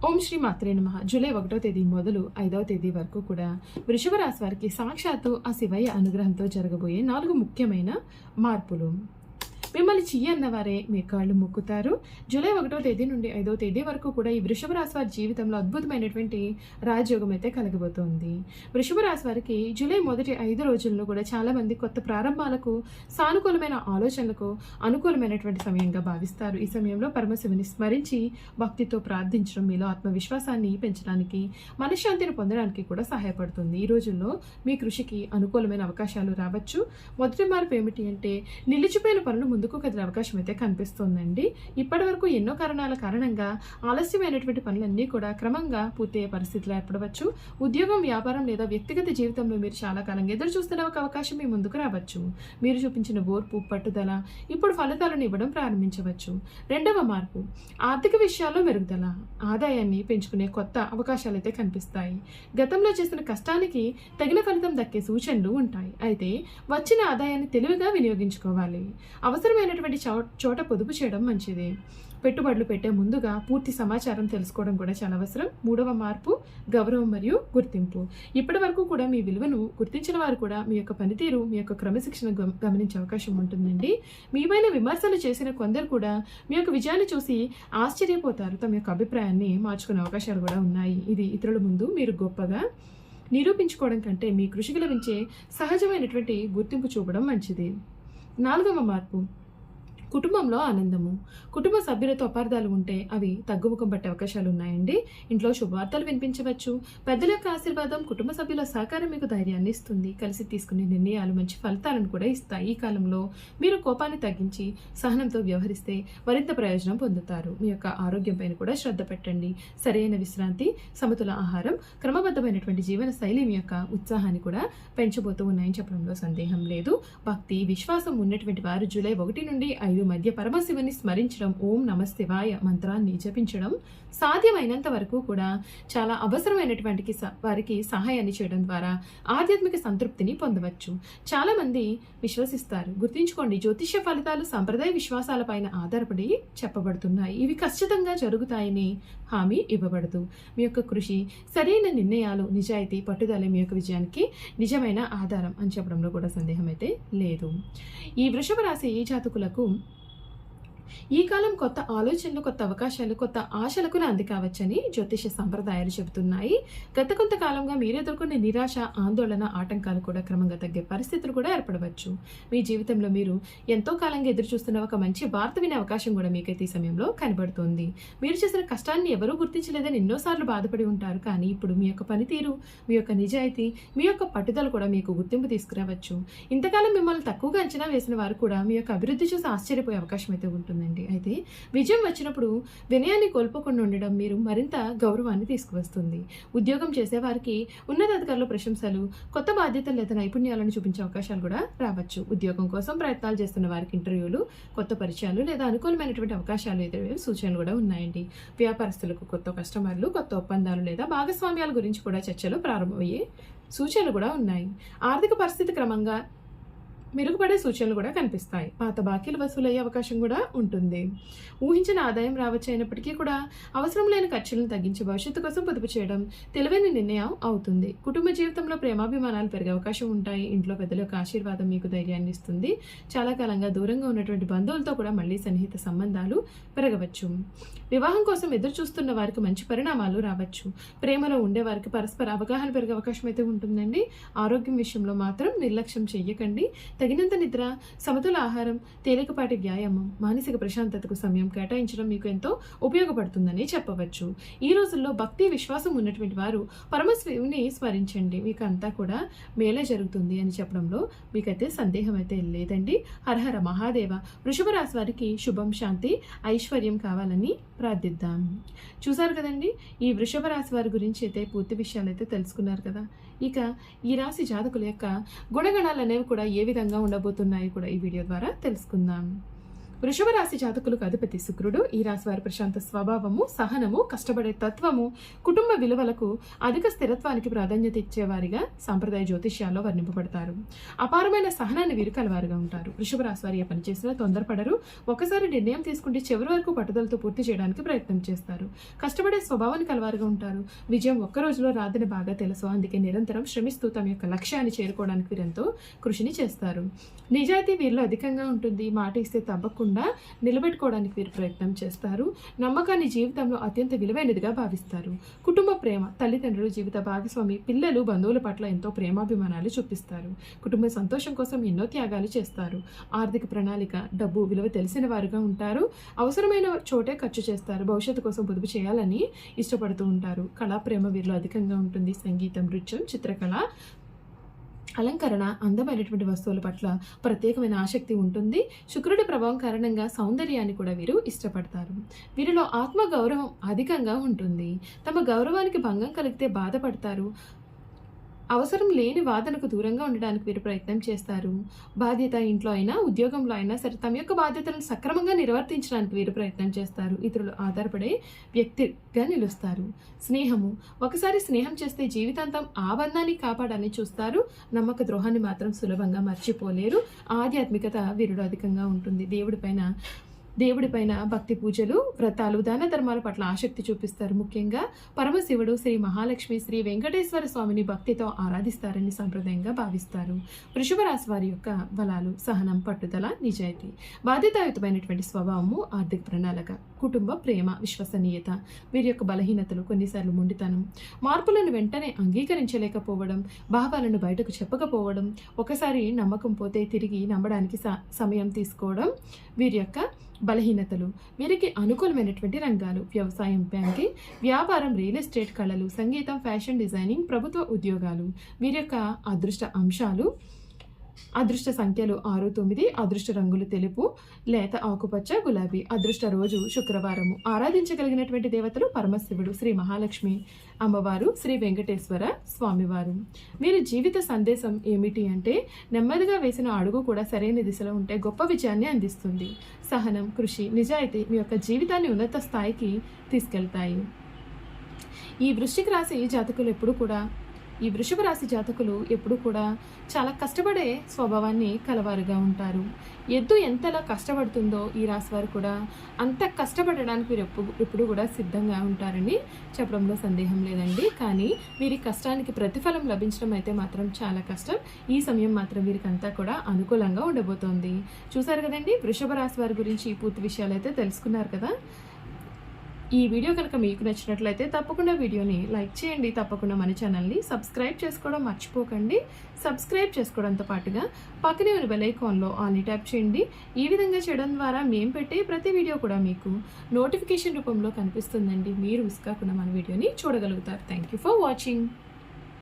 ఓం శ్రీ మాత్రే నమః. జూలై 1వ తేదీ మొదలు 5వ తేదీ వరకు కూడా వృషభ రాశి వారికి సాక్షాత్తు ఆ శివయ్య అనుగ్రహంతో జరగబోయే 4 ముఖ్యమైన మార్పులు. మిమ్మల్ని చెయ్యి అన్నవారే మీ కాళ్ళు మొక్కుతారు. జూలై 1వ తేదీ నుండి 5వ తేదీ వరకు కూడా ఈ వృషభ రాశి వారి జీవితంలో అద్భుతమైనటువంటి రాజయోగం అయితే కలగబోతోంది. వృషభ రాశి వారికి జూలై మొదటి 5 రోజుల్లో కూడా చాలా మంది కొత్త ప్రారంభాలకు, సానుకూలమైన ఆలోచనలకు అనుకూలమైనటువంటి సమయంగా భావిస్తారు. ఈ సమయంలో పరమశివుని స్మరించి భక్తితో ప్రార్థించడం మీలో ఆత్మవిశ్వాసాన్ని పెంచడానికి, మనశ్శాంతిని పొందడానికి కూడా సహాయపడుతుంది. ఈ రోజుల్లో మీ కృషికి అనుకూలమైన అవకాశాలు రావచ్చు. మొదటి మార్పు ఏమిటి అంటే, నిలిచిపోయిన పనులు ముందుకు కదిలే అవకాశం అయితే కనిపిస్తోందండి. ఇప్పటి వరకు ఎన్నో కారణాల కారణంగా ఆలస్యమైనటువంటి పనులన్నీ కూడా క్రమంగా పూర్తయ్యే పరిస్థితులు ఏర్పడవచ్చు. ఉద్యోగం, వ్యాపారం లేదా వ్యక్తిగత జీవితంలో మీరు చాలా కాలంగా ఎదురు చూస్తున్న ఒక అవకాశం మీ ముందుకు రావచ్చు. మీరు చూపించిన ఓర్పు, పట్టుదల ఇప్పుడు ఫలితాలను ఇవ్వడం ప్రారంభించవచ్చు. రెండవ మార్పు, ఆర్థిక విషయాల్లో మెరుగుదల, ఆదాయాన్ని పెంచుకునే కొత్త అవకాశాలు అయితే కనిపిస్తాయి. గతంలో చేసిన కష్టానికి తగిన ఫలితం దక్కే సూచనలు ఉంటాయి. అయితే వచ్చిన ఆదాయాన్ని తెలివిగా వినియోగించుకోవాలి. అవసరమైనటువంటి చోట పొదుపు చేయడం మంచిది. పెట్టుబడులు పెట్టే ముందుగా పూర్తి సమాచారం తెలుసుకోవడం కూడా చాలా అవసరం. మూడవ మార్పు, గౌరవం మరియు గుర్తింపు. ఇప్పటి వరకు కూడా మీ విలువను గుర్తించిన వారు కూడా మీ యొక్క పనితీరు, మీ యొక్క క్రమశిక్షణ గమనించే అవకాశం ఉంటుందండి. మీపైన విమర్శలు చేసిన కొందరు కూడా మీ యొక్క విజయాన్ని చూసి ఆశ్చర్యపోతారు. తమ యొక్క అభిప్రాయాన్ని మార్చుకునే అవకాశాలు కూడా ఉన్నాయి. ఇది ఇతరుల ముందు మీరు గొప్పగా నిరూపించుకోవడం కంటే మీ కృషికి లభించే సహజమైనటువంటి గుర్తింపు చూపడం మంచిది. నాలుగవ మార్పు, కుటుంబంలో ఆనందము. కుటుంబ సభ్యులతో అపార్థాలు ఉంటే అవి తగ్గుముఖం పట్టే అవకాశాలు ఉన్నాయండి. ఇంట్లో శుభవార్తలు వినిపించవచ్చు. పెద్దల యొక్క ఆశీర్వాదం, కుటుంబ సభ్యుల సహకారం మీకు ధైర్యాన్ని ఇస్తుంది. కలిసి తీసుకునే నిర్ణయాలు మంచి ఫలితాలను కూడా ఇస్తాయి. ఈ కాలంలో మీరు కోపాన్ని తగ్గించి సహనంతో వ్యవహరిస్తే మరింత ప్రయోజనం పొందుతారు. మీ యొక్క ఆరోగ్యం పైన కూడా శ్రద్ధ పెట్టండి. సరైన విశ్రాంతి, సమతుల ఆహారం, క్రమబద్ధమైనటువంటి జీవన శైలి మీ యొక్క ఉత్సాహాన్ని కూడా పెంచబోతూ ఉన్నాయని చెప్పడంలో సందేహం లేదు. భక్తి, విశ్వాసం ఉన్నటువంటి వారు జూలై 1 నుండి 5 మధ్య పరమశివుని స్మరించడం, ఓం నమ శివాయ మంత్రాన్ని జపించడం సాధ్యమైనంత వరకు కూడా చాలా అవసరమైనటువంటి వారికి సహాయాన్ని చేయడం ద్వారా ఆధ్యాత్మిక సంతృప్తిని పొందవచ్చు. చాలా మంది విశ్వసిస్తారు. గుర్తుంచుకోండి, జ్యోతిష్య ఫలితాలు సంప్రదాయ విశ్వాసాలపైన ఆధారపడి చెప్పబడుతున్నాయి. ఇవి ఖచ్చితంగా జరుగుతాయని హామీ ఇవ్వబడదు. మీ యొక్క కృషి, సరైన నిర్ణయాలు, నిజాయితీ, పట్టుదల మీ యొక్క విజయానికి నిజమైన ఆధారం అని చెప్పడంలో కూడా సందేహం అయితే లేదు. ఈ వృషభ రాశి జాతకులకు ఈ కాలం కొత్త ఆలోచనలు, కొత్త అవకాశాలు, కొత్త ఆశలకు నాంది కావచ్చని జ్యోతిష సంప్రదాయాలు చెబుతున్నాయి. గత కొంతకాలంగా మీరు ఎదుర్కొనే నిరాశ, ఆందోళన, ఆటంకాలు కూడా క్రమంగా తగ్గే పరిస్థితులు కూడా ఏర్పడవచ్చు. మీ జీవితంలో మీరు ఎంతో కాలంగా ఎదురు చూస్తున్న ఒక మంచి వార్త వినే అవకాశం కూడా మీకైతే ఈ సమయంలో కనబడుతుంది. మీరు చేసిన కష్టాన్ని ఎవరూ గుర్తించలేదని ఎన్నోసార్లు బాధపడి ఉంటారు. కానీ ఇప్పుడు మీ యొక్క పనితీరు, మీ యొక్క నిజాయితీ, మీ యొక్క పట్టుదల కూడా మీకు గుర్తింపు తీసుకురావచ్చు. ఇంతకాలం మిమ్మల్ని తక్కువగా అంచనా వేసిన వారు కూడా మీ యొక్క అభివృద్ధి చూసి ఆశ్చర్యపోయే అవకాశం అయితే ఉంటుంది. అయితే విజయం వచ్చినప్పుడు వినయాన్ని కోల్పోకుండా ఉండడం మీరు మరింత గౌరవాన్ని తీసుకువస్తుంది. ఉద్యోగం చేసేవారికి ఉన్నతాధికారుల ప్రశంసలు, కొత్త బాధ్యతలు లేదా నైపుణ్యాలను చూపించే అవకాశాలు కూడా రావచ్చు. ఉద్యోగం కోసం ప్రయత్నాలు చేస్తున్న వారికి ఇంటర్వ్యూలు, కొత్త పరిచయాలు లేదా అనుకూలమైనటువంటి అవకాశాలు ఎదురయ్యే సూచనలు కూడా ఉన్నాయండి. వ్యాపారస్తులకు కొత్త కస్టమర్లు, కొత్త ఒప్పందాలు లేదా భాగస్వామ్యాల గురించి కూడా చర్చలు ప్రారంభమయ్యే సూచనలు కూడా ఉన్నాయి. ఆర్థిక పరిస్థితి క్రమంగా మెరుగుపడే సూచనలు కూడా కనిపిస్తాయి. పాత బాకీలు వసూలయ్యే అవకాశం కూడా ఉంటుంది. ఊహించిన ఆదాయం రావచ్చు అయినప్పటికీ కూడా అవసరం లేని ఖర్చులను తగ్గించి భవిష్యత్తు కోసం పొదుపు చేయడం తెలివైన నిర్ణయం అవుతుంది. కుటుంబ జీవితంలో ప్రేమాభిమానాలు పెరిగే అవకాశం ఉంటాయి. ఇంట్లో పెద్దల యొక్క ఆశీర్వాదం మీకు ధైర్యాన్ని ఇస్తుంది. చాలా కాలంగా దూరంగా ఉన్నటువంటి బంధువులతో కూడా మళ్ళీ సన్నిహిత సంబంధాలు పెరగవచ్చు. వివాహం కోసం ఎదురు చూస్తున్న వారికి మంచి పరిణామాలు రావచ్చు. ప్రేమలో ఉండే వారికి పరస్పర అవగాహన పెరిగే అవకాశం అయితే ఉంటుందండి. ఆరోగ్యం విషయంలో మాత్రం నిర్లక్ష్యం చెయ్యకండి. తగినంత నిద్ర, సమతుల ఆహారం, తేలికపాటి వ్యాయామం, మానసిక ప్రశాంతతకు సమయం కేటాయించడం మీకు ఎంతో ఉపయోగపడుతుందని చెప్పవచ్చు. ఈ రోజుల్లో భక్తి, విశ్వాసం ఉన్నటువంటి వారు పరమశివుని స్మరించండి. మీకు అంతా కూడా మేలే జరుగుతుంది అని చెప్పడంలో మీకైతే సందేహం అయితే లేదండి. హరహర మహాదేవ. వృషభ రాశి వారికి శుభం, శాంతి, ఐశ్వర్యం కావాలని ప్రార్థిద్దాం. చూసారు కదండి, ఈ వృషభ రాశి వారి గురించి అయితే పూర్తి విషయాలు అయితే తెలుసుకున్నారు కదా. ఇక ఈ రాశి జాతకుల యొక్క గుణగణాలు అనేవి కూడా ఏ విధంగా ఉండబోతున్నాయి కూడా ఈ వీడియో ద్వారా తెలుసుకుందాం. వృషభ రాశి జాతకులకు అధిపతి శుక్రుడు. ఈ రాశి వారి ప్రశాంత స్వభావము, సహనము, కష్టపడే తత్వము, కుటుంబ విలువలకు అధిక స్థిరత్వానికి ప్రాధాన్యత ఇచ్చేవారిగా సాంప్రదాయ జ్యోతిష్యాల్లో వర్ణింపబడతారు. అపారమైన సహనాన్ని వీరు కలవారుగా ఉంటారు. వృషభ రాశి వారు ఏ పని చేసినా తొందరపడరు. ఒకసారి నిర్ణయం తీసుకుంటే చివరి వరకు పట్టుదలతో పూర్తి చేయడానికి ప్రయత్నం చేస్తారు. కష్టపడే స్వభావాన్ని కలవారుగా ఉంటారు. విజయం ఒక్క రోజులో రాదని బాగా తెలుసు. అందుకే నిరంతరం శ్రమిస్తూ తమ యొక్క లక్ష్యాన్ని చేరుకోవడానికి వీరెంతో కృషిని చేస్తారు. నిజాయితీ వీరిలో అధికంగా ఉంటుంది. మాట ఇస్తే తప్పకుండా నిలబెట్టుకోవడానికి వీరు ప్రయత్నం చేస్తారు. నమ్మకాన్ని జీవితంలో అత్యంత విలువైనదిగా భావిస్తారు. కుటుంబ ప్రేమ, తల్లిదండ్రులు, జీవిత భాగస్వామి, పిల్లలు, బంధువుల పట్ల ఎంతో ప్రేమాభిమానాలు చూపిస్తారు. కుటుంబ సంతోషం కోసం ఎన్నో త్యాగాలు చేస్తారు. ఆర్థిక ప్రణాళిక, డబ్బు విలువ తెలిసిన వారుగా ఉంటారు. అవసరమైన చోటే ఖర్చు చేస్తారు. భవిష్యత్తు కోసం పొదుపు చేయాలని ఇష్టపడుతూ ఉంటారు. కళా ప్రేమ వీరిలో అధికంగా ఉంటుంది. సంగీతం, నృత్యం, చిత్రకళ, అలంకరణ, అందమైనటువంటి వస్తువుల పట్ల ప్రత్యేకమైన ఆసక్తి ఉంటుంది. శుక్రుడి ప్రభావం కారణంగా సౌందర్యాన్ని కూడా వీరు ఇష్టపడతారు. వీరిలో ఆత్మగౌరవం అధికంగా ఉంటుంది. తమ గౌరవానికి భంగం కలిగితే బాధపడతారు. అవసరం లేని వాదనకు దూరంగా ఉండడానికి వీరు ప్రయత్నం చేస్తారు. బాధ్యత ఇంట్లో అయినా ఉద్యోగంలో అయినా సరే తమ యొక్క బాధ్యతలను సక్రమంగా నిర్వర్తించడానికి వీరు ప్రయత్నం చేస్తారు. ఇతరులు ఆధారపడే వ్యక్తిగా నిలుస్తారు. స్నేహము, ఒకసారి స్నేహం చేస్తే జీవితాంతం ఆ బంధాన్ని కాపాడాలని చూస్తారు. నమ్మక ద్రోహాన్ని మాత్రం సులభంగా మర్చిపోలేరు. ఆధ్యాత్మికత వీరుడు అధికంగా ఉంటుంది. దేవుడిపైన భక్తి పూజలు, వ్రతాలు, దాన ధర్మాల పట్ల ఆసక్తి చూపిస్తారు. ముఖ్యంగా పరమశివుడు, శ్రీ మహాలక్ష్మి, శ్రీ వెంకటేశ్వర స్వామిని భక్తితో ఆరాధిస్తారని సంప్రదాయంగా భావిస్తారు. వృషభ రాశి వారి యొక్క బలాలు: సహనం, పట్టుదల, నిజాయితీ, బాధ్యతాయుతమైనటువంటి స్వభావము, ఆర్థిక ప్రణాళిక, కుటుంబ ప్రేమ, విశ్వసనీయత. వీరి యొక్క బలహీనతలు కొన్నిసార్లు మొండితనం, మార్పులను వెంటనే అంగీకరించలేకపోవడం, భావాలను బయటకు చెప్పకపోవడం, ఒకసారి నమ్మకం పోతే తిరిగి నమ్మడానికి సమయం తీసుకోవడం వీరి యొక్క బలహీనతలు. వీరికి అనుకూలమైనటువంటి రంగాలు: వ్యవసాయం, బ్యాంకింగ్, వ్యాపారం, రియల్ ఎస్టేట్, కళలు, సంగీతం, ఫ్యాషన్ డిజైనింగ్, ప్రభుత్వ ఉద్యోగాలు. వీరి యొక్క అదృష్ట అంశాలు: అదృష్ట సంఖ్యలు 6, 9. అదృష్ట రంగులు తెలుపు, లేత ఆకుపచ్చ, గులాబీ. అదృష్ట రోజు శుక్రవారము. ఆరాధించగలిగినటువంటి దేవతలు: పరమశివుడు, శ్రీ మహాలక్ష్మి అమ్మవారు, శ్రీ వెంకటేశ్వర స్వామివారు. వీరి జీవిత సందేశం ఏమిటి అంటే, నెమ్మదిగా వేసిన అడుగు కూడా సరైన దిశలో ఉంటే గొప్ప విజయాన్ని అందిస్తుంది. సహనం, కృషి, నిజాయితీ మీ యొక్క జీవితాన్ని ఉన్నత స్థాయికి తీసుకెళ్తాయి. ఈ వృశ్చిక రాశి జాతకులు ఈ వృషభ రాశి జాతకులు ఎప్పుడు కూడా చాలా కష్టపడే స్వభావాన్ని కలవారుగా ఉంటారు. ఎద్దు ఎంతలా కష్టపడుతుందో ఈ రాశి వారు కూడా అంత కష్టపడడానికి వీరు ఎప్పుడు కూడా సిద్ధంగా ఉంటారని చెప్పడంలో సందేహం లేదండి. కానీ వీరి కష్టానికి ప్రతిఫలం లభించడం అయితే మాత్రం చాలా కష్టం. ఈ సమయం మాత్రం వీరికంతా కూడా అనుకూలంగా ఉండబోతోంది. చూసారు కదండి, వృషభ రాశి వారి గురించి పూర్తి విషయాలు అయితే తెలుసుకున్నారు కదా. ఈ వీడియో కనుక మీకు నచ్చినట్లయితే తప్పకుండా వీడియోని లైక్ చేయండి. తప్పకుండా మన ఛానల్ని సబ్స్క్రైబ్ చేసుకోవడం మర్చిపోకండి. సబ్స్క్రైబ్ చేసుకోవడంతో పాటుగా పక్కనే ఉన్న బెల్ ఐకాన్లో ఆల్ని ట్యాప్ చేయండి. ఈ విధంగా చేయడం ద్వారా మేము పెట్టే ప్రతి వీడియో కూడా మీకు నోటిఫికేషన్ రూపంలో కనిపిస్తుందండి. మీరు మిస్ కాకుండా మన వీడియోని చూడగలుగుతారు. Thank you for watching.